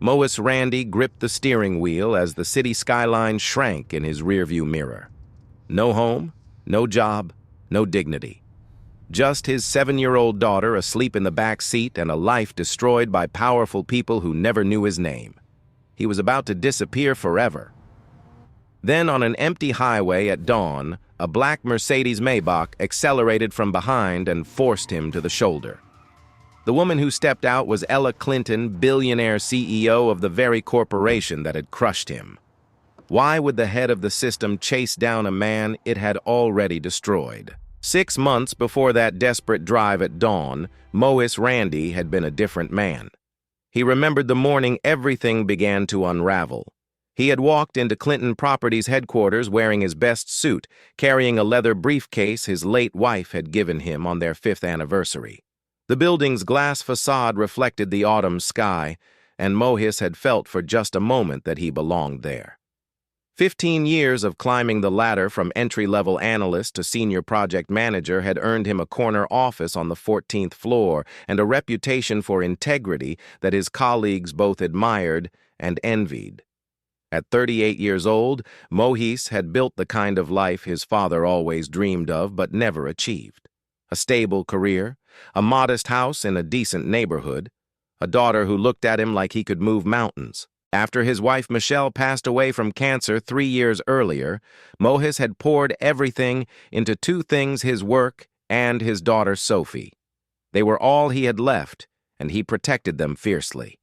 Mois Randy gripped the steering wheel as the city skyline shrank in his rearview mirror. No home, no job, no dignity. Just his 7-year-old daughter asleep in the back seat and a life destroyed by powerful people who never knew his name. He was about to disappear forever. Then, on an empty highway at dawn, a black Mercedes Maybach accelerated from behind and forced him to the shoulder. The woman who stepped out was Ella Clinton, billionaire CEO of the very corporation that had crushed him. Why would the head of the system chase down a man it had already destroyed? 6 months before that desperate drive at dawn, Mois Randy had been a different man. He remembered the morning everything began to unravel. He had walked into Clinton Properties headquarters wearing his best suit, carrying a leather briefcase his late wife had given him on their 5th anniversary. The building's glass facade reflected the autumn sky, and Mois had felt for just a moment that he belonged there. 15 years of climbing the ladder from entry-level analyst to senior project manager had earned him a corner office on the 14th floor and a reputation for integrity that his colleagues both admired and envied. At 38 years old, Mois had built the kind of life his father always dreamed of but never achieved. A stable career, a modest house in a decent neighborhood, a daughter who looked at him like he could move mountains. After his wife Michelle passed away from cancer 3 years earlier, Mois had poured everything into 2 things: his work and his daughter Sophie. They were all he had left, and he protected them fiercely.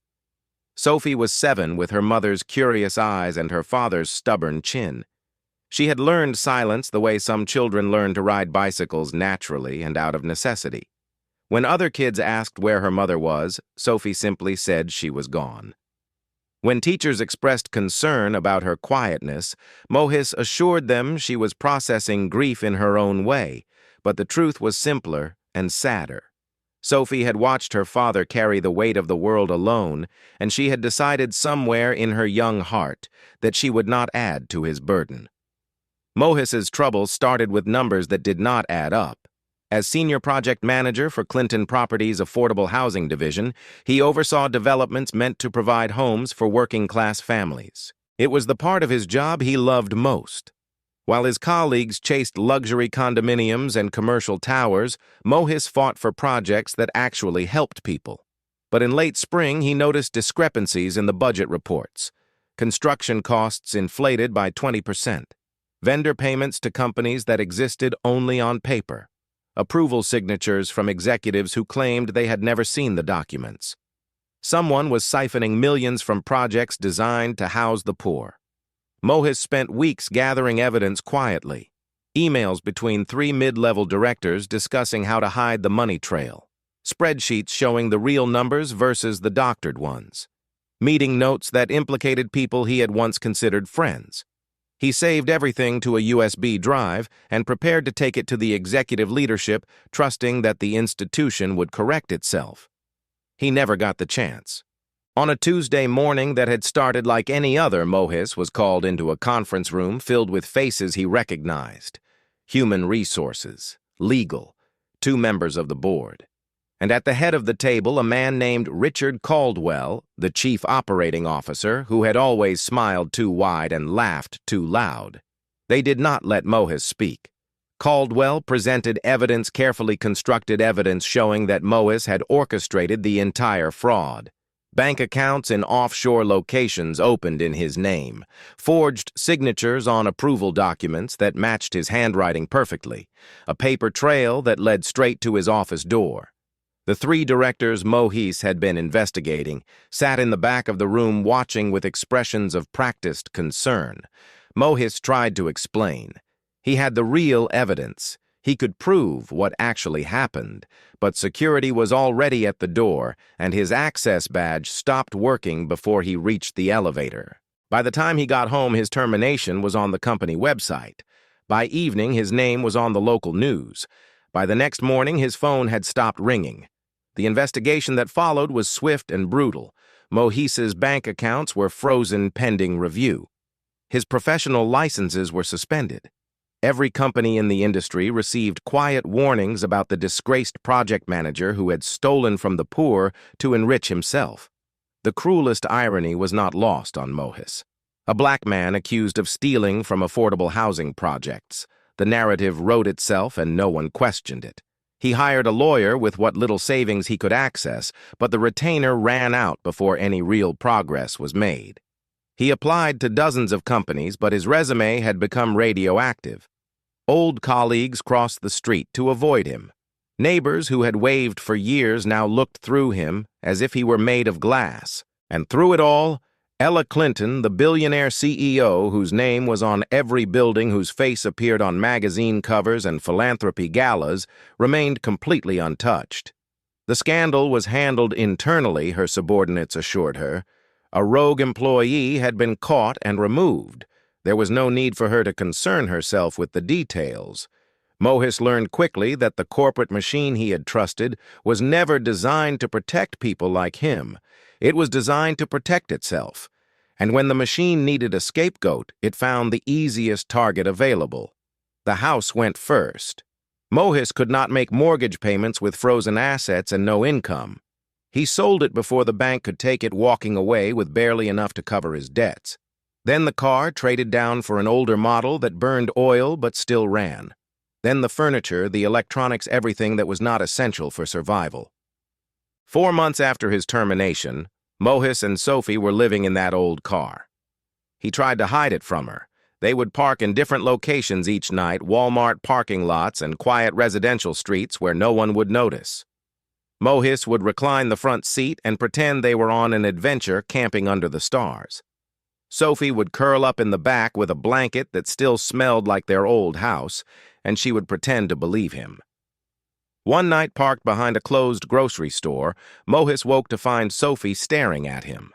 Sophie was 7 with her mother's curious eyes and her father's stubborn chin. She had learned silence the way some children learn to ride bicycles naturally and out of necessity. When other kids asked where her mother was, Sophie simply said she was gone. When teachers expressed concern about her quietness, Mois assured them she was processing grief in her own way, but the truth was simpler and sadder. Sophie had watched her father carry the weight of the world alone, and she had decided somewhere in her young heart that she would not add to his burden. Mois's troubles started with numbers that did not add up. As senior project manager for Clinton Properties' affordable housing division, he oversaw developments meant to provide homes for working-class families. It was the part of his job he loved most. While his colleagues chased luxury condominiums and commercial towers, Mois fought for projects that actually helped people. But in late spring, he noticed discrepancies in the budget reports. Construction costs inflated by 20%. Vendor payments to companies that existed only on paper. Approval signatures from executives who claimed they had never seen the documents. Someone was siphoning millions from projects designed to house the poor. Mois spent weeks gathering evidence quietly. Emails between 3 mid-level directors discussing how to hide the money trail. Spreadsheets showing the real numbers versus the doctored ones. Meeting notes that implicated people he had once considered friends. He saved everything to a USB drive and prepared to take it to the executive leadership, trusting that the institution would correct itself. He never got the chance. On a Tuesday morning that had started like any other, Mois was called into a conference room filled with faces he recognized. Human resources, legal, 2 members of the board. And at the head of the table, a man named Richard Caldwell, the chief operating officer, who had always smiled too wide and laughed too loud. They did not let Mois speak. Caldwell presented carefully constructed evidence showing that Mois had orchestrated the entire fraud. Bank accounts in offshore locations opened in his name, forged signatures on approval documents that matched his handwriting perfectly, a paper trail that led straight to his office door. The 3 directors Mois had been investigating sat in the back of the room watching with expressions of practiced concern. Mois tried to explain. He had the real evidence. He could prove what actually happened, but security was already at the door, and his access badge stopped working before he reached the elevator. By the time he got home, his termination was on the company website. By evening, his name was on the local news. By the next morning, his phone had stopped ringing. The investigation that followed was swift and brutal. Mois's bank accounts were frozen pending review. His professional licenses were suspended. Every company in the industry received quiet warnings about the disgraced project manager who had stolen from the poor to enrich himself. The cruelest irony was not lost on Mohis. A black man accused of stealing from affordable housing projects. The narrative wrote itself and no one questioned it. He hired a lawyer with what little savings he could access, but the retainer ran out before any real progress was made. He applied to dozens of companies, but his resume had become radioactive. Old colleagues crossed the street to avoid him. Neighbors who had waved for years now looked through him as if he were made of glass. And through it all, Ella Clinton, the billionaire CEO whose name was on every building, whose face appeared on magazine covers and philanthropy galas, remained completely untouched. The scandal was handled internally, her subordinates assured her. A rogue employee had been caught and removed. There was no need for her to concern herself with the details. Mohis learned quickly that the corporate machine he had trusted was never designed to protect people like him. It was designed to protect itself. And when the machine needed a scapegoat, it found the easiest target available. The house went first. Mohis could not make mortgage payments with frozen assets and no income. He sold it before the bank could take it, walking away with barely enough to cover his debts. Then the car traded down for an older model that burned oil but still ran. Then the furniture, the electronics, everything that was not essential for survival. 4 months after his termination, Mohis and Sophie were living in that old car. He tried to hide it from her. They would park in different locations each night, Walmart parking lots and quiet residential streets where no one would notice. Mohis would recline the front seat and pretend they were on an adventure camping under the stars. Sophie would curl up in the back with a blanket that still smelled like their old house, and she would pretend to believe him. One night, parked behind a closed grocery store, Mohis woke to find Sophie staring at him.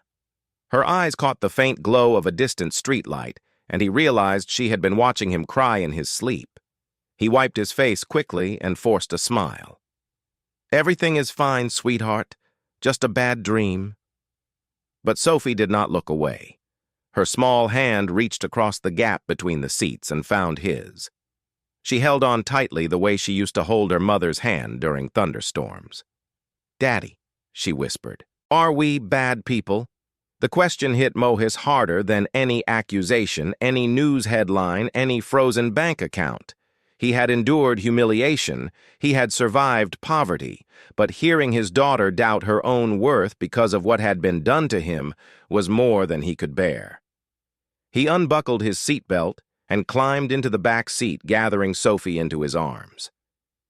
Her eyes caught the faint glow of a distant streetlight, and he realized she had been watching him cry in his sleep. He wiped his face quickly and forced a smile. "Everything is fine, sweetheart. Just a bad dream." But Sophie did not look away. Her small hand reached across the gap between the seats and found his. She held on tightly the way she used to hold her mother's hand during thunderstorms. "Daddy," she whispered, "are we bad people?" The question hit Mohis harder than any accusation, any news headline, any frozen bank account. He had endured humiliation, he had survived poverty, but hearing his daughter doubt her own worth because of what had been done to him was more than he could bear. He unbuckled his seatbelt and climbed into the back seat, gathering Sophie into his arms.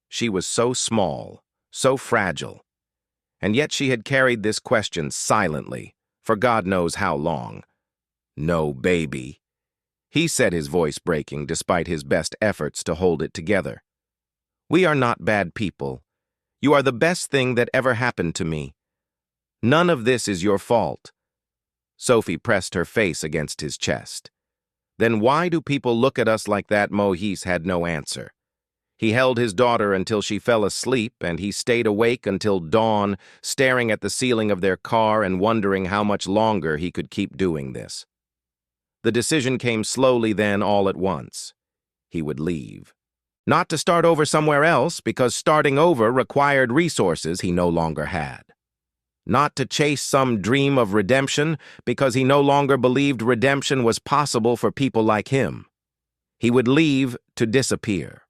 She was so small, so fragile, and yet she had carried this question silently for God knows how long. "No, baby," he said, his voice breaking despite his best efforts to hold it together. "We are not bad people. You are the best thing that ever happened to me. None of this is your fault." Sophie pressed her face against his chest. "Then why do people look at us like that?" Mohis had no answer. He held his daughter until she fell asleep, and he stayed awake until dawn, staring at the ceiling of their car and wondering how much longer he could keep doing this. The decision came slowly then, all at once. He would leave. Not to start over somewhere else, because starting over required resources he no longer had. Not to chase some dream of redemption, because he no longer believed redemption was possible for people like him. He would leave to disappear.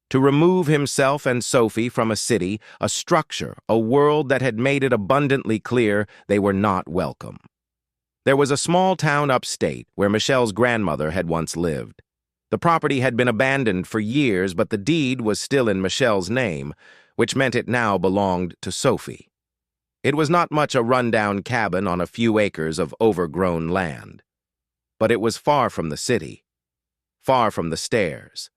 To remove himself and Sophie from a city, a structure, a world that had made it abundantly clear they were not welcome. There was a small town upstate where Michelle's grandmother had once lived. The property had been abandoned for years, but the deed was still in Michelle's name, which meant it now belonged to Sophie. It was not much a rundown cabin on a few acres of overgrown land. But it was far from the city, far from the stairs,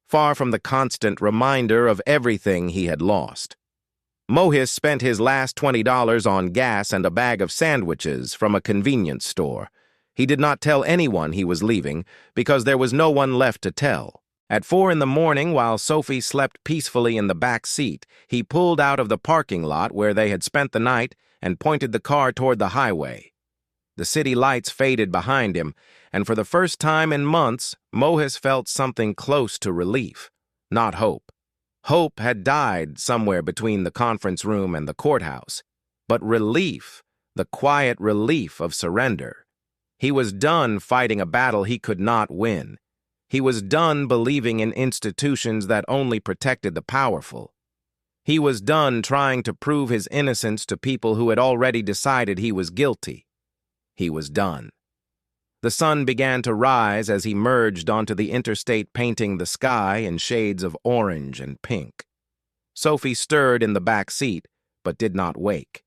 far from the constant reminder of everything he had lost. Mohis spent his last $20 on gas and a bag of sandwiches from a convenience store. He did not tell anyone he was leaving because there was no one left to tell. At 4 in the morning, while Sophie slept peacefully in the back seat, he pulled out of the parking lot where they had spent the night and pointed the car toward the highway. The city lights faded behind him, and for the first time in months, Mohis felt something close to relief, not hope. Hope had died somewhere between the conference room and the courthouse, but relief the quiet relief of surrender. He was done fighting a battle he could not win. He was done believing in institutions that only protected the powerful. He was done trying to prove his innocence to people who had already decided he was guilty. He was done. The sun began to rise as he merged onto the interstate, painting the sky in shades of orange and pink. Sophie stirred in the back seat, but did not wake.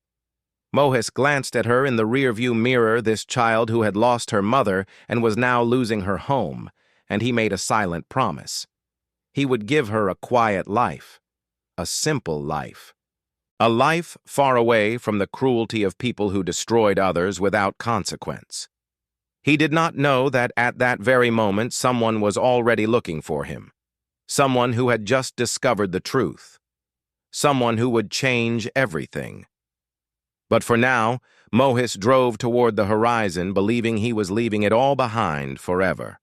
Mohis glanced at her in the rearview mirror, this child who had lost her mother and was now losing her home, and he made a silent promise. He would give her a quiet life, a simple life. A life far away from the cruelty of people who destroyed others without consequence. He did not know that at that very moment someone was already looking for him. Someone who had just discovered the truth. Someone who would change everything. But for now, Mohis drove toward the horizon, believing he was leaving it all behind forever.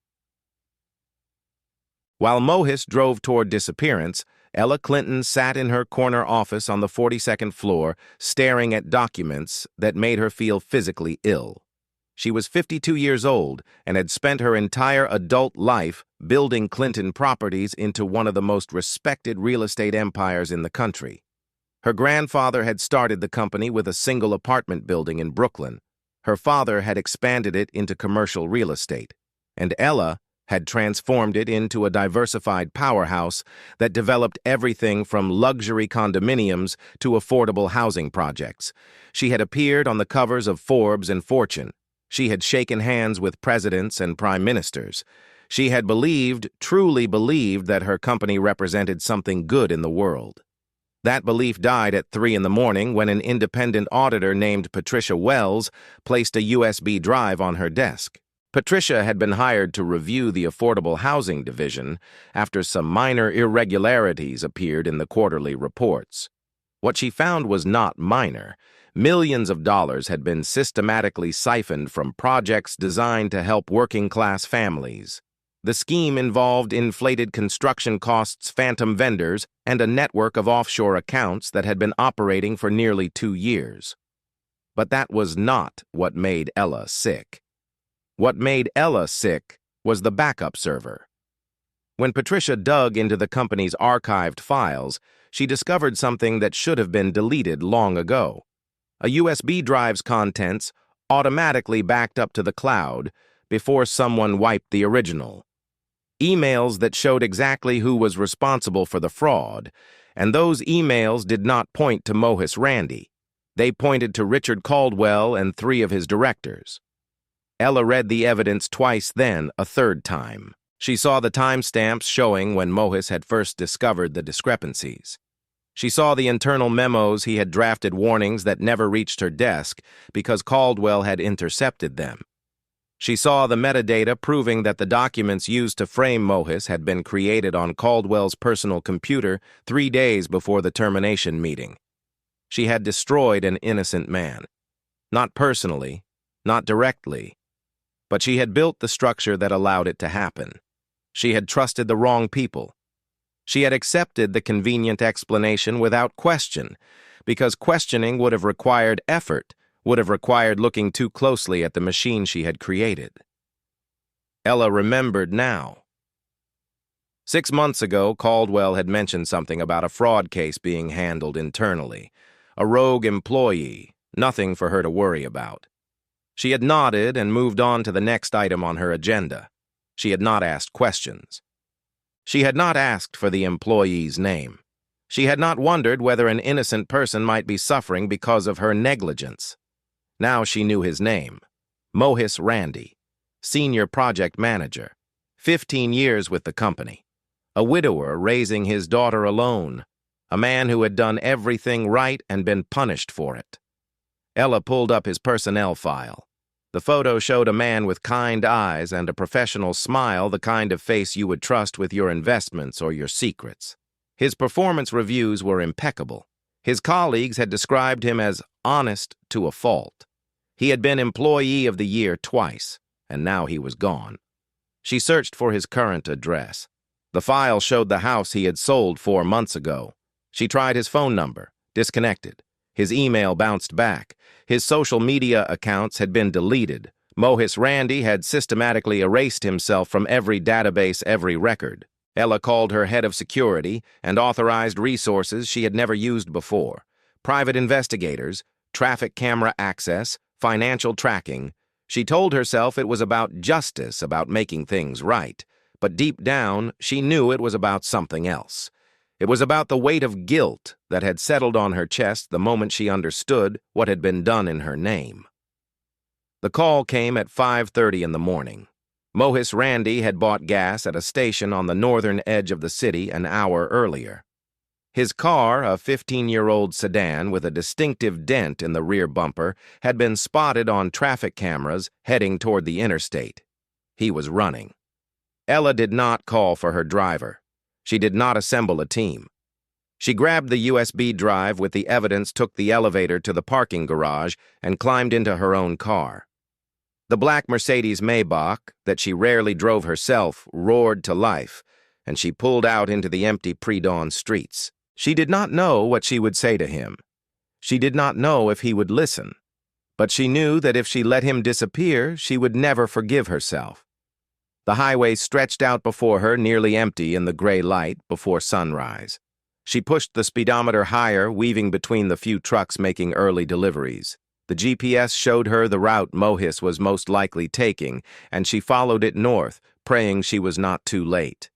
While Mohis drove toward disappearance, Ella Clinton sat in her corner office on the 42nd floor, staring at documents that made her feel physically ill. She was 52 years old and had spent her entire adult life building Clinton Properties into one of the most respected real estate empires in the country. Her grandfather had started the company with a single apartment building in Brooklyn. Her father had expanded it into commercial real estate, and Ella had transformed it into a diversified powerhouse that developed everything from luxury condominiums to affordable housing projects. She had appeared on the covers of Forbes and Fortune. She had shaken hands with presidents and prime ministers. She had truly believed that her company represented something good in the world. That belief died at 3 in the morning when an independent auditor named Patricia Wells placed a USB drive on her desk. Patricia had been hired to review the affordable housing division after some minor irregularities appeared in the quarterly reports. What she found was not minor. Millions of dollars had been systematically siphoned from projects designed to help working-class families. The scheme involved inflated construction costs, phantom vendors, and a network of offshore accounts that had been operating for nearly 2 years. But that was not what made Ella sick. What made Ella sick was the backup server. When Patricia dug into the company's archived files, she discovered something that should have been deleted long ago. A USB drive's contents automatically backed up to the cloud before someone wiped the original. Emails that showed exactly who was responsible for the fraud, and those emails did not point to Mohis Randy. They pointed to Richard Caldwell and 3 of his directors. Ella read the evidence twice, then a third time. She saw the timestamps showing when Mohis had first discovered the discrepancies. She saw the internal memos he had drafted, warnings that never reached her desk because Caldwell had intercepted them. She saw the metadata proving that the documents used to frame Mohis had been created on Caldwell's personal computer 3 days before the termination meeting. She had destroyed an innocent man. Not personally, not directly, but she had built the structure that allowed it to happen. She had trusted the wrong people. She had accepted the convenient explanation without question, because questioning would have required effort, would have required looking too closely at the machine she had created. Ella remembered now. 6 months ago, Caldwell had mentioned something about a fraud case being handled internally. A rogue employee, nothing for her to worry about. She had nodded and moved on to the next item on her agenda. She had not asked questions. She had not asked for the employee's name. She had not wondered whether an innocent person might be suffering because of her negligence. Now she knew his name. Mohis Randy, Senior Project Manager, 15 years with the company. A widower raising his daughter alone. A man who had done everything right and been punished for it. Ella pulled up his personnel file. The photo showed a man with kind eyes and a professional smile, the kind of face you would trust with your investments or your secrets. His performance reviews were impeccable. His colleagues had described him as honest to a fault. He had been Employee of the Year twice, and now he was gone. She searched for his current address. The file showed the house he had sold 4 months ago. She tried his phone number, disconnected. His email bounced back. His social media accounts had been deleted. Mohis Randy had systematically erased himself from every database, every record. Ella called her head of security and authorized resources she had never used before. Private investigators, traffic camera access, financial tracking. She told herself it was about justice, about making things right. But deep down, she knew it was about something else. It was about the weight of guilt that had settled on her chest the moment she understood what had been done in her name. The call came at 5:30 in the morning. Mohis Randy had bought gas at a station on the northern edge of the city an hour earlier. His car, a 15-year-old sedan with a distinctive dent in the rear bumper, had been spotted on traffic cameras heading toward the interstate. He was running. Ella did not call for her driver. She did not assemble a team. She grabbed the USB drive with the evidence, took the elevator to the parking garage, and climbed into her own car. The black Mercedes Maybach, that she rarely drove herself, roared to life, and she pulled out into the empty pre-dawn streets. She did not know what she would say to him. She did not know if he would listen. But she knew that if she let him disappear, she would never forgive herself. The highway stretched out before her, nearly empty in the gray light before sunrise. She pushed the speedometer higher, weaving between the few trucks making early deliveries. The GPS showed her the route Mohis was most likely taking, and she followed it north, praying she was not too late.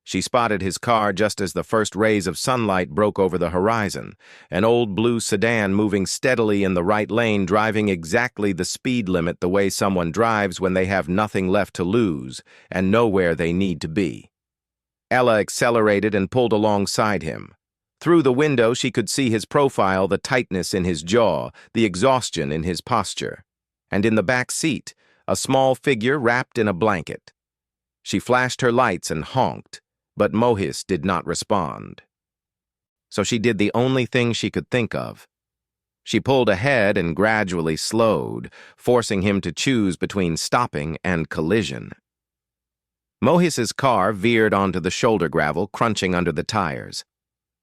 She spotted his car just as the first rays of sunlight broke over the horizon, an old blue sedan moving steadily in the right lane, driving exactly the speed limit the way someone drives when they have nothing left to lose and nowhere they need to be. Ella accelerated and pulled alongside him. Through the window, she could see his profile, the tightness in his jaw, the exhaustion in his posture. And in the back seat, a small figure wrapped in a blanket. She flashed her lights and honked, but Mohis did not respond. So she did the only thing she could think of. She pulled ahead and gradually slowed, forcing him to choose between stopping and collision. Mohis's car veered onto the shoulder gravel, crunching under the tires.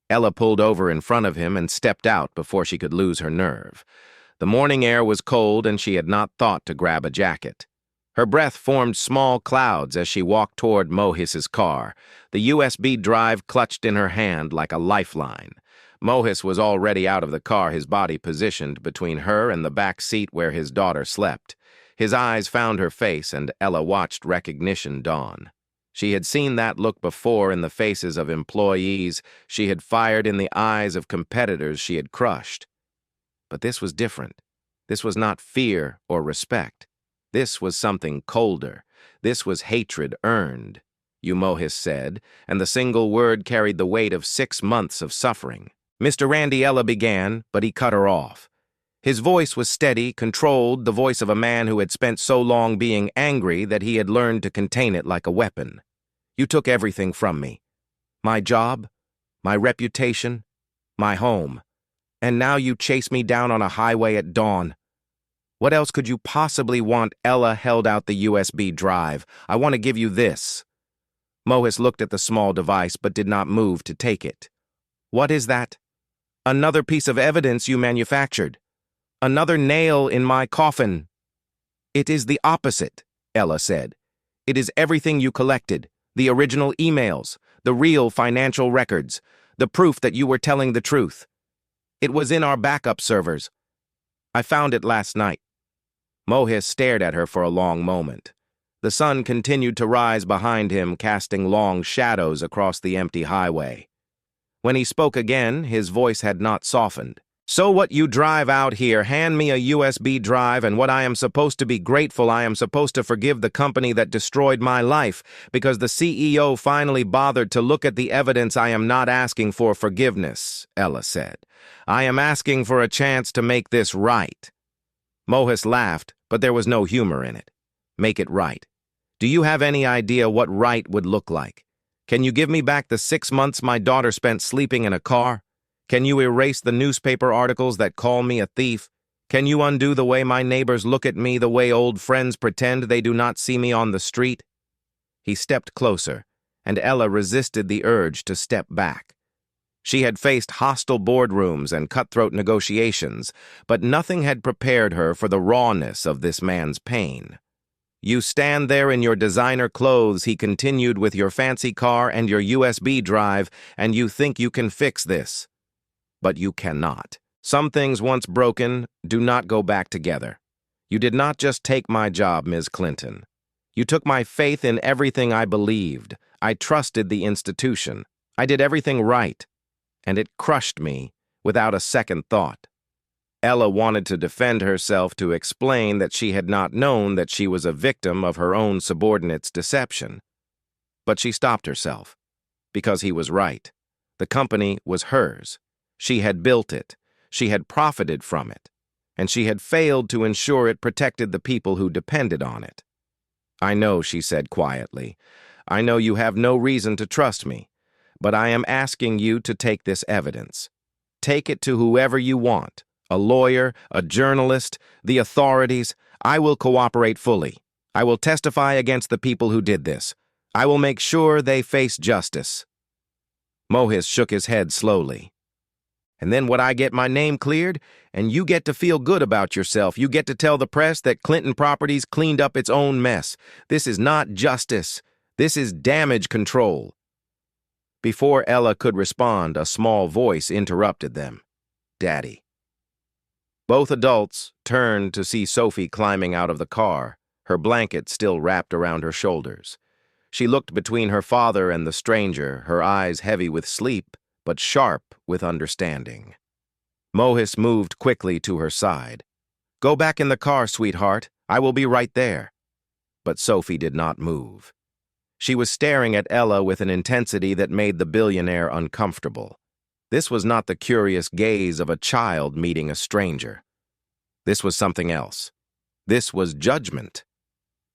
Ella pulled over in front of him and stepped out before she could lose her nerve. The morning air was cold and she had not thought to grab a jacket. Her breath formed small clouds as she walked toward Mohis's car, the USB drive clutched in her hand like a lifeline. Mohis was already out of the car, his body positioned between her and the back seat where his daughter slept. His eyes found her face, and Ella watched recognition dawn. She had seen that look before in the faces of employees. She had fired in the eyes of competitors she had crushed. But this was different. This was not fear or respect. This was something colder. This was hatred earned, Mohis said, and the single word carried the weight of 6 months of suffering. Mr. Randy, Ella began, but he cut her off. His voice was steady, controlled, the voice of a man who had spent so long being angry that he had learned to contain it like a weapon. You took everything from me. My job, my reputation, my home. And now you chase me down on a highway at dawn. What else could you possibly want? Ella held out the USB drive. I want to give you this. Mohis looked at the small device but did not move to take it. What is that? Another piece of evidence you manufactured. Another nail in my coffin. It is the opposite, Ella said. It is everything you collected, the original emails, the real financial records, the proof that you were telling the truth. It was in our backup servers. I found it last night. Mohis stared at her for a long moment. The sun continued to rise behind him, casting long shadows across the empty highway. When he spoke again, his voice had not softened. So what you drive out here, hand me a USB drive, and what I am supposed to be grateful, I am supposed to forgive the company that destroyed my life, because the CEO finally bothered to look at the evidence. I am not asking for forgiveness, Ella said. I am asking for a chance to make this right. Mohis laughed, but there was no humor in it. Make it right. Do you have any idea what right would look like? Can you give me back the 6 months my daughter spent sleeping in a car? Can you erase the newspaper articles that call me a thief? Can you undo the way my neighbors look at me, the way old friends pretend they do not see me on the street? He stepped closer, and Ella resisted the urge to step back. She had faced hostile boardrooms and cutthroat negotiations, but nothing had prepared her for the rawness of this man's pain. "You stand there in your designer clothes," he continued, "with your fancy car and your USB drive, and you think you can fix this. But you cannot. Some things once broken do not go back together. You did not just take my job, Ms. Clinton. You took my faith in everything I believed. I trusted the institution. I did everything right. And it crushed me without a second thought." Ella wanted to defend herself, to explain that she had not known that she was a victim of her own subordinate's deception. But she stopped herself, because he was right. The company was hers. She had built it. She had profited from it. And she had failed to ensure it protected the people who depended on it. "I know," she said quietly. "I know you have no reason to trust me. But I am asking you to take this evidence. Take it to whoever you want, a lawyer, a journalist, the authorities. I will cooperate fully. I will testify against the people who did this. I will make sure they face justice." Mohis shook his head slowly. "And then would I get my name cleared? And you get to feel good about yourself. You get to tell the press that Clinton Properties cleaned up its own mess. This is not justice. This is damage control." Before Ella could respond, a small voice interrupted them. "Daddy." Both adults turned to see Sophie climbing out of the car, her blanket still wrapped around her shoulders. She looked between her father and the stranger, her eyes heavy with sleep, but sharp with understanding. Mohis moved quickly to her side. "Go back in the car, sweetheart. I will be right there." But Sophie did not move. She was staring at Ella with an intensity that made the billionaire uncomfortable. This was not the curious gaze of a child meeting a stranger. This was something else. This was judgment.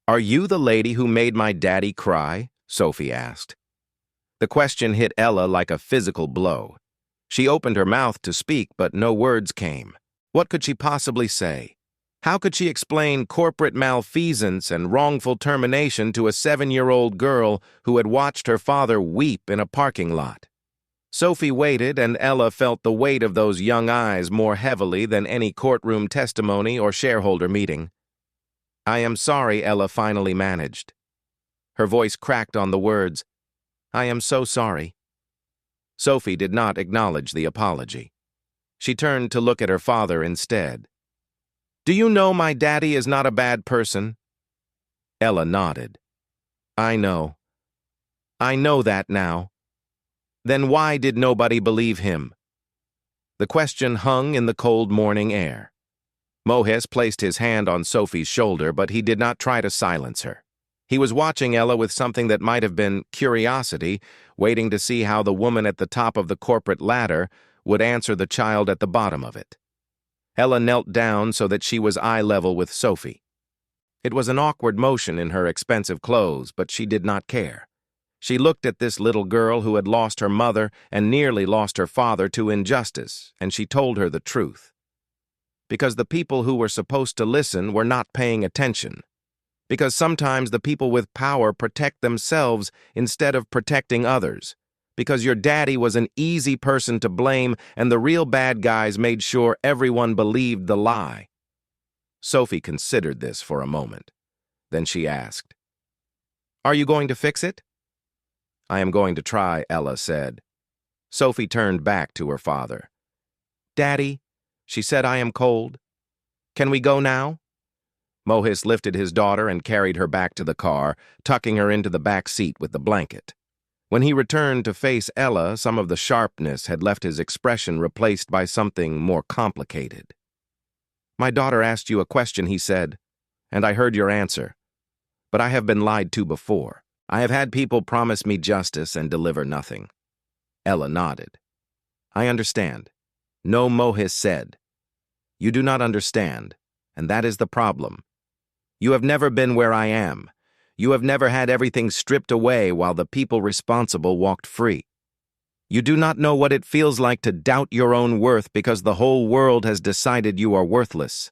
"Are you the lady who made my daddy cry?" Sophie asked. The question hit Ella like a physical blow. She opened her mouth to speak, but no words came. What could she possibly say? How could she explain corporate malfeasance and wrongful termination to a 7-year-old girl who had watched her father weep in a parking lot? Sophie waited, and Ella felt the weight of those young eyes more heavily than any courtroom testimony or shareholder meeting. "I am sorry," Ella finally managed. Her voice cracked on the words, "I am so sorry." Sophie did not acknowledge the apology. She turned to look at her father instead. "Do you know my daddy is not a bad person?" Ella nodded. "I know. I know that now." "Then why did nobody believe him?" The question hung in the cold morning air. Mohis placed his hand on Sophie's shoulder, but he did not try to silence her. He was watching Ella with something that might have been curiosity, waiting to see how the woman at the top of the corporate ladder would answer the child at the bottom of it. Ella knelt down so that she was eye level with Sophie. It was an awkward motion in her expensive clothes, but she did not care. She looked at this little girl who had lost her mother and nearly lost her father to injustice, and she told her the truth. Because the people who were supposed to listen were not paying attention. Because sometimes the people with power protect themselves instead of protecting others. Because your daddy was an easy person to blame, and the real bad guys made sure everyone believed the lie. Sophie considered this for a moment. Then she asked, "Are you going to fix it?" "I am going to try," Ella said. Sophie turned back to her father. "Daddy," she said, "I am cold. Can we go now?" Mohis lifted his daughter and carried her back to the car, tucking her into the back seat with the blanket. When he returned to face Ella, some of the sharpness had left his expression, replaced by something more complicated. "My daughter asked you a question," he said, "and I heard your answer. But I have been lied to before. I have had people promise me justice and deliver nothing." Ella nodded. "I understand." "No," Mohis said. "You do not understand, and that is the problem. You have never been where I am. You have never had everything stripped away while the people responsible walked free. You do not know what it feels like to doubt your own worth because the whole world has decided you are worthless."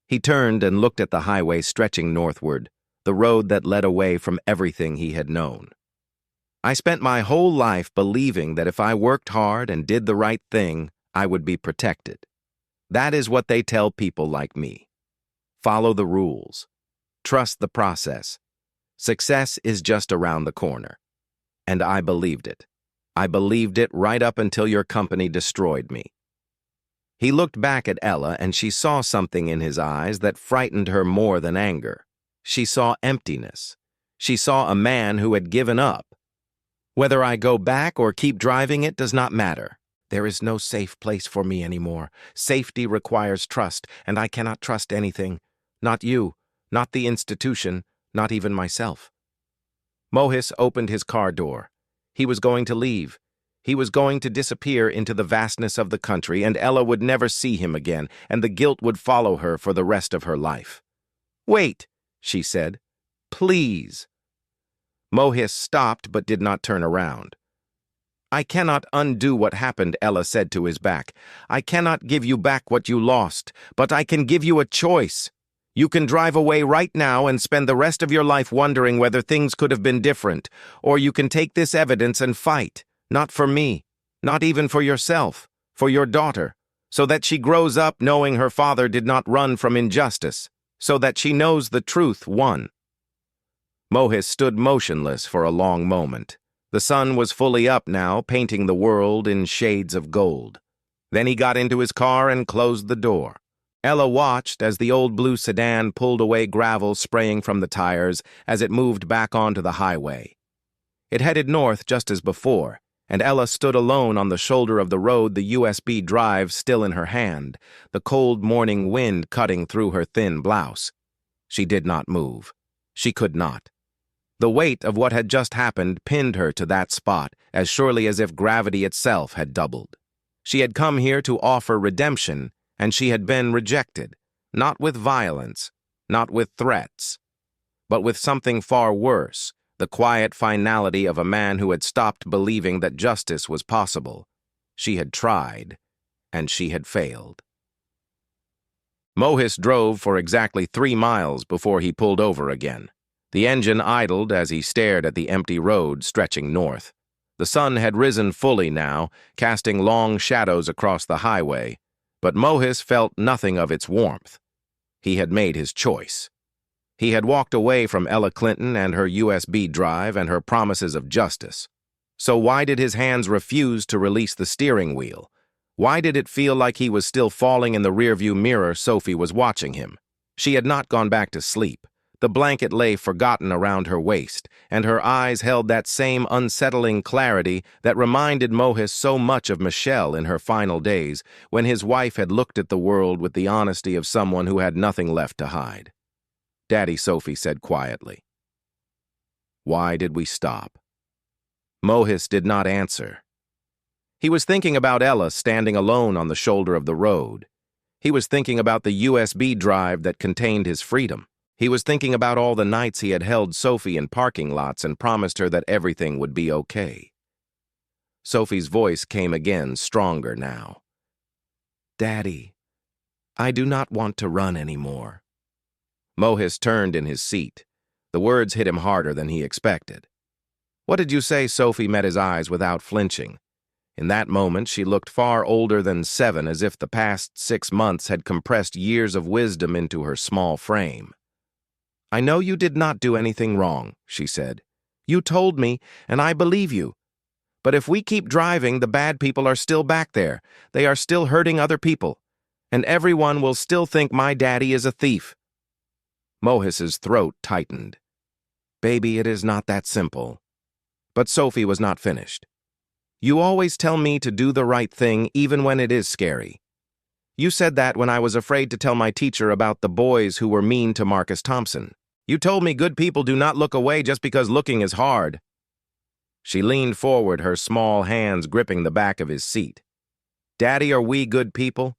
He turned and looked at the highway stretching northward, the road that led away from everything he had known. I spent my whole life believing that if I worked hard and did the right thing, I would be protected. That is what they tell people like me. Follow the rules. Trust the process. Success is just around the corner. And I believed it. I believed it right up until your company destroyed me. He looked back at Ella and she saw something in his eyes that frightened her more than anger. She saw emptiness. She saw a man who had given up. Whether I go back or keep driving it does not matter. There is no safe place for me anymore. Safety requires trust, and I cannot trust anything. Not you, not the institution, not even myself. Mohis opened his car door. He was going to leave. He was going to disappear into the vastness of the country, and Ella would never see him again, and the guilt would follow her for the rest of her life. "Wait," she said. "Please." Mohis stopped but did not turn around. "I cannot undo what happened," Ella said to his back. "I cannot give you back what you lost, but I can give you a choice. You can drive away right now and spend the rest of your life wondering whether things could have been different, or you can take this evidence and fight, not for me, not even for yourself, for your daughter, so that she grows up knowing her father did not run from injustice, so that she knows the truth won." Mohis stood motionless for a long moment. The sun was fully up now, painting the world in shades of gold. Then he got into his car and closed the door. Ella watched as the old blue sedan pulled away, gravel spraying from the tires as it moved back onto the highway. It headed north just as before, and Ella stood alone on the shoulder of the road, the USB drive still in her hand, the cold morning wind cutting through her thin blouse. She did not move. She could not. The weight of what had just happened pinned her to that spot as surely as if gravity itself had doubled. She had come here to offer redemption, and she had been rejected, not with violence, not with threats, but with something far worse, the quiet finality of a man who had stopped believing that justice was possible. She had tried, and she had failed. Mohis drove for exactly 3 miles before he pulled over again. The engine idled as he stared at the empty road stretching north. The sun had risen fully now, casting long shadows across the highway, but Mohis felt nothing of its warmth. He had made his choice. He had walked away from Ella Clinton and her USB drive and her promises of justice. So why did his hands refuse to release the steering wheel? Why did it feel like he was still falling in the rearview mirror Sophie was watching him? She had not gone back to sleep. The blanket lay forgotten around her waist, and her eyes held that same unsettling clarity that reminded Mohis so much of Michelle in her final days, when his wife had looked at the world with the honesty of someone who had nothing left to hide. "Daddy," Sophie said quietly. "Why did we stop?" Mohis did not answer. He was thinking about Ella standing alone on the shoulder of the road. He was thinking about the USB drive that contained his freedom. He was thinking about all the nights he had held Sophie in parking lots and promised her that everything would be okay. Sophie's voice came again, stronger now. "Daddy, I do not want to run anymore." Mohis turned in his seat. The words hit him harder than he expected. "What did you say?" Sophie met his eyes without flinching. In that moment, she looked far older than 7, as if the past 6 months had compressed years of wisdom into her small frame. "I know you did not do anything wrong," she said. "You told me, and I believe you. But if we keep driving, the bad people are still back there. They are still hurting other people. And everyone will still think my daddy is a thief." Mohis's throat tightened. "Baby, it is not that simple." But Sophie was not finished. "You always tell me to do the right thing even when it is scary. You said that when I was afraid to tell my teacher about the boys who were mean to Marcus Thompson. You told me good people do not look away just because looking is hard." She leaned forward, her small hands gripping the back of his seat. "Daddy, are we good people?"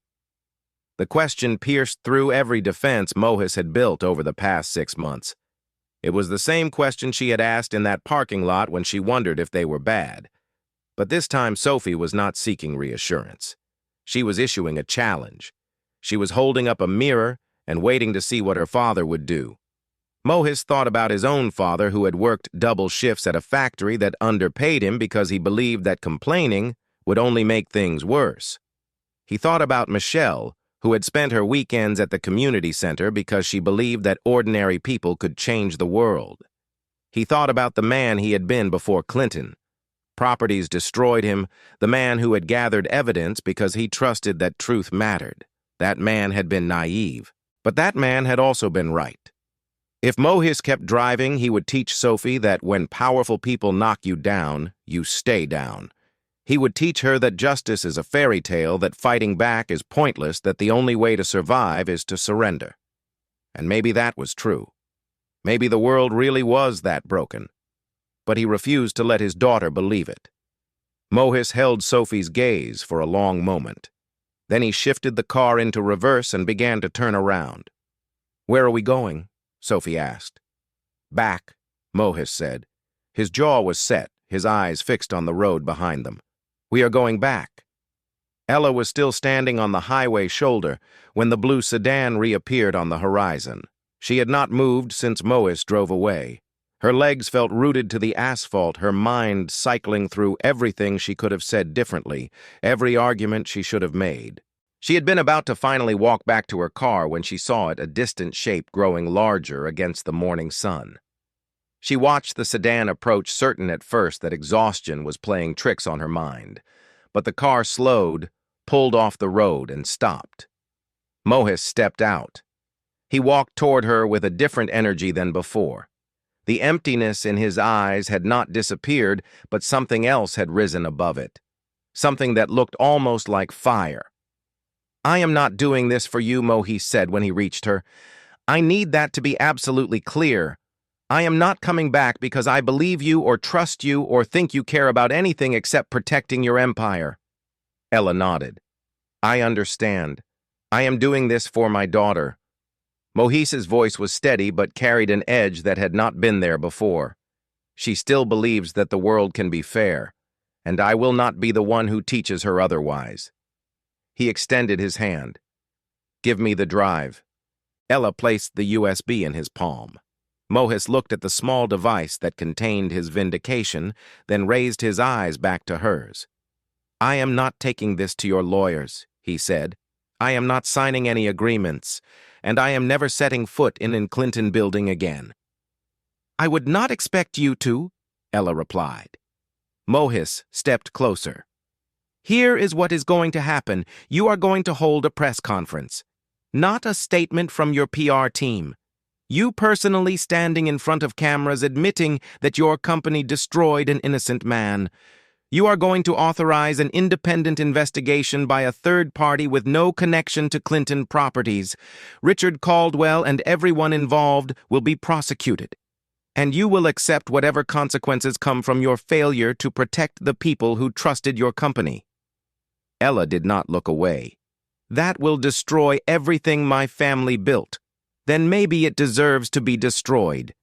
The question pierced through every defense Mohis had built over the past 6 months. It was the same question she had asked in that parking lot when she wondered if they were bad. But this time Sophie was not seeking reassurance. She was issuing a challenge. She was holding up a mirror and waiting to see what her father would do. Mohis thought about his own father who had worked double shifts at a factory that underpaid him because he believed that complaining would only make things worse. He thought about Michelle, who had spent her weekends at the community center because she believed that ordinary people could change the world. He thought about the man he had been before Clinton. Properties destroyed him, the man who had gathered evidence because he trusted that truth mattered. That man had been naive, but that man had also been right. If Mohis kept driving, he would teach Sophie that when powerful people knock you down, you stay down. He would teach her that justice is a fairy tale, that fighting back is pointless, that the only way to survive is to surrender. And maybe that was true. Maybe the world really was that broken. But he refused to let his daughter believe it. Mohis held Sophie's gaze for a long moment. Then he shifted the car into reverse and began to turn around. "Where are we going?" Sophie asked. "Back," Mohis said. His jaw was set, his eyes fixed on the road behind them. "We are going back." Ella was still standing on the highway shoulder when the blue sedan reappeared on the horizon. She had not moved since Mohis drove away. Her legs felt rooted to the asphalt, her mind cycling through everything she could have said differently, every argument she should have made. She had been about to finally walk back to her car when she saw it, a distant shape growing larger against the morning sun. She watched the sedan approach, certain at first that exhaustion was playing tricks on her mind. But the car slowed, pulled off the road, and stopped. Mohis stepped out. He walked toward her with a different energy than before. The emptiness in his eyes had not disappeared, but something else had risen above it. Something that looked almost like fire. "I am not doing this for you," Mohis said when he reached her. "I need that to be absolutely clear. I am not coming back because I believe you or trust you or think you care about anything except protecting your empire." Ella nodded. "I understand. I am doing this for my daughter." Mohis's voice was steady but carried an edge that had not been there before. "She still believes that the world can be fair, and I will not be the one who teaches her otherwise." He extended his hand. "Give me the drive." Ella placed the USB in his palm. Mohis looked at the small device that contained his vindication, then raised his eyes back to hers. "I am not taking this to your lawyers," he said. "I am not signing any agreements, and I am never setting foot in an Clinton building again." "I would not expect you to," Ella replied. Mohis stepped closer. "Here is what is going to happen. You are going to hold a press conference. Not a statement from your PR team. You personally standing in front of cameras admitting that your company destroyed an innocent man. You are going to authorize an independent investigation by a third party with no connection to Clinton properties. Richard Caldwell and everyone involved will be prosecuted. And you will accept whatever consequences come from your failure to protect the people who trusted your company." Ella did not look away. "That will destroy everything my family built. Then maybe it deserves to be destroyed."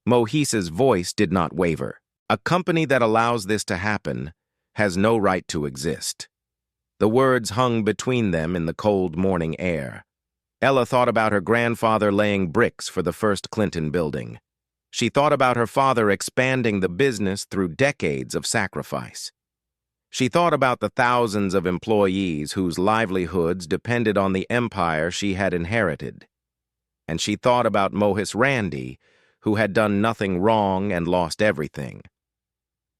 Mohis's voice did not waver. "A company that allows this to happen has no right to exist." The words hung between them in the cold morning air. Ella thought about her grandfather laying bricks for the first Clinton building. She thought about her father expanding the business through decades of sacrifice. She thought about the thousands of employees whose livelihoods depended on the empire she had inherited. And she thought about Mohis Randy, who had done nothing wrong and lost everything.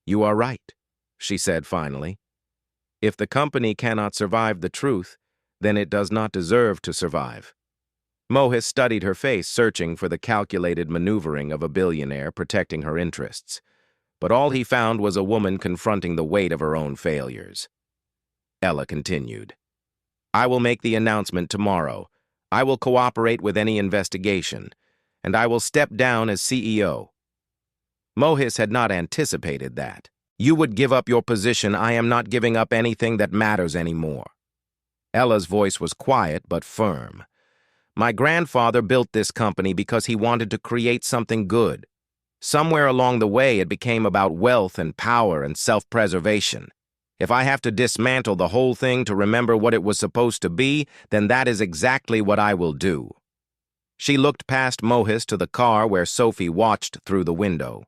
"You are right," she said finally. "If the company cannot survive the truth, then it does not deserve to survive." Mohis studied her face, searching for the calculated maneuvering of a billionaire protecting her interests. But all he found was a woman confronting the weight of her own failures. Ella continued. "I will make the announcement tomorrow. I will cooperate with any investigation, and I will step down as CEO." Mohis had not anticipated that. "You would give up your position. I am not giving up anything that matters anymore." Ella's voice was quiet but firm. "My grandfather built this company because he wanted to create something good. Somewhere along the way, it became about wealth and power and self-preservation. If I have to dismantle the whole thing to remember what it was supposed to be, then that is exactly what I will do." She looked past Mohis to the car where Sophie watched through the window.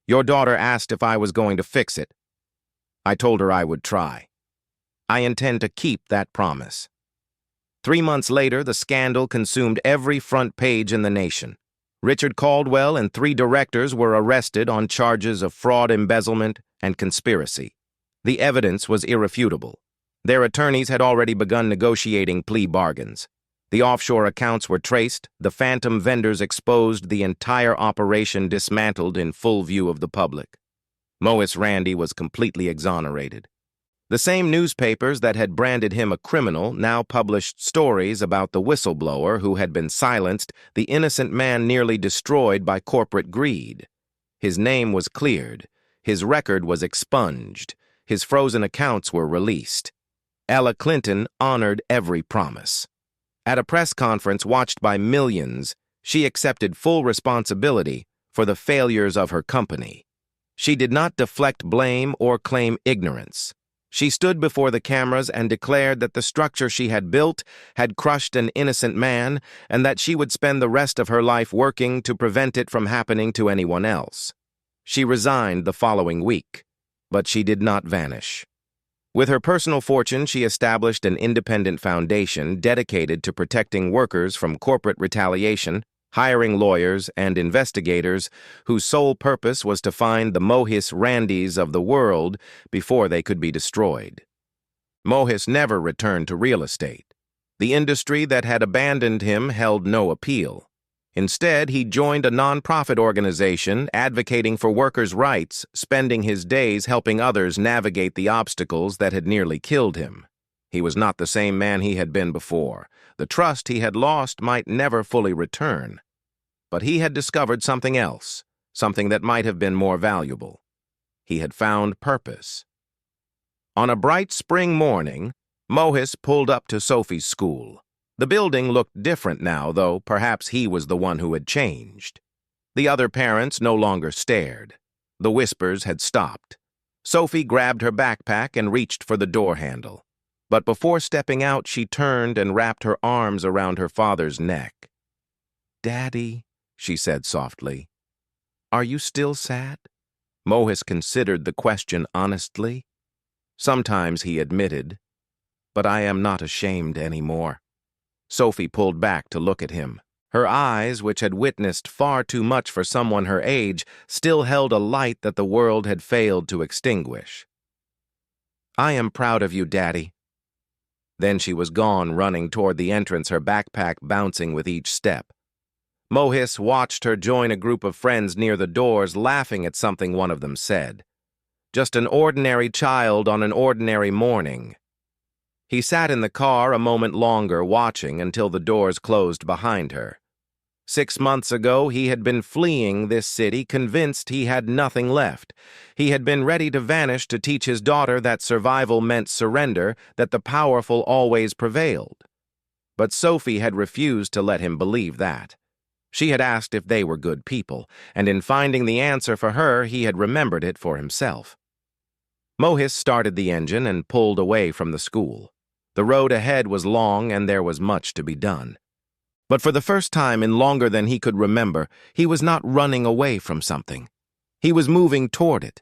"Your daughter asked if I was going to fix it. I told her I would try. I intend to keep that promise." 3 months later, the scandal consumed every front page in the nation. Richard Caldwell and 3 directors were arrested on charges of fraud, embezzlement, and conspiracy. The evidence was irrefutable. Their attorneys had already begun negotiating plea bargains. The offshore accounts were traced, the phantom vendors exposed, the entire operation dismantled in full view of the public. Mohis Randy was completely exonerated. The same newspapers that had branded him a criminal now published stories about the whistleblower who had been silenced, the innocent man nearly destroyed by corporate greed. His name was cleared. His record was expunged. His frozen accounts were released. Ella Clinton honored every promise. At a press conference watched by millions, she accepted full responsibility for the failures of her company. She did not deflect blame or claim ignorance. She stood before the cameras and declared that the structure she had built had crushed an innocent man and that she would spend the rest of her life working to prevent it from happening to anyone else. She resigned the following week, but she did not vanish. With her personal fortune, she established an independent foundation dedicated to protecting workers from corporate retaliation, hiring lawyers and investigators whose sole purpose was to find the Mohis Randys of the world before they could be destroyed. Mohis never returned to real estate. The industry that had abandoned him held no appeal. Instead, he joined a nonprofit organization advocating for workers' rights, spending his days helping others navigate the obstacles that had nearly killed him. He was not the same man he had been before. The trust he had lost might never fully return. But he had discovered something else, something that might have been more valuable. He had found purpose. On a bright spring morning, Mohis pulled up to Sophie's school. The building looked different now, though perhaps he was the one who had changed. The other parents no longer stared. The whispers had stopped. Sophie grabbed her backpack and reached for the door handle. But before stepping out, she turned and wrapped her arms around her father's neck. "Daddy," she said softly, "are you still sad?" Mohis considered the question honestly. Sometimes he admitted, "But I am not ashamed anymore." Sophie pulled back to look at him. Her eyes, which had witnessed far too much for someone her age, still held a light that the world had failed to extinguish. "I am proud of you, Daddy." Then she was gone, running toward the entrance, her backpack bouncing with each step. Mohis watched her join a group of friends near the doors, laughing at something one of them said. Just an ordinary child on an ordinary morning. He sat in the car a moment longer, watching until the doors closed behind her. 6 months ago, he had been fleeing this city, convinced he had nothing left. He had been ready to vanish to teach his daughter that survival meant surrender, that the powerful always prevailed. But Sophie had refused to let him believe that. She had asked if they were good people, and in finding the answer for her, he had remembered it for himself. Mohis started the engine and pulled away from the school. The road ahead was long, and there was much to be done. But for the first time in longer than he could remember, he was not running away from something. He was moving toward it.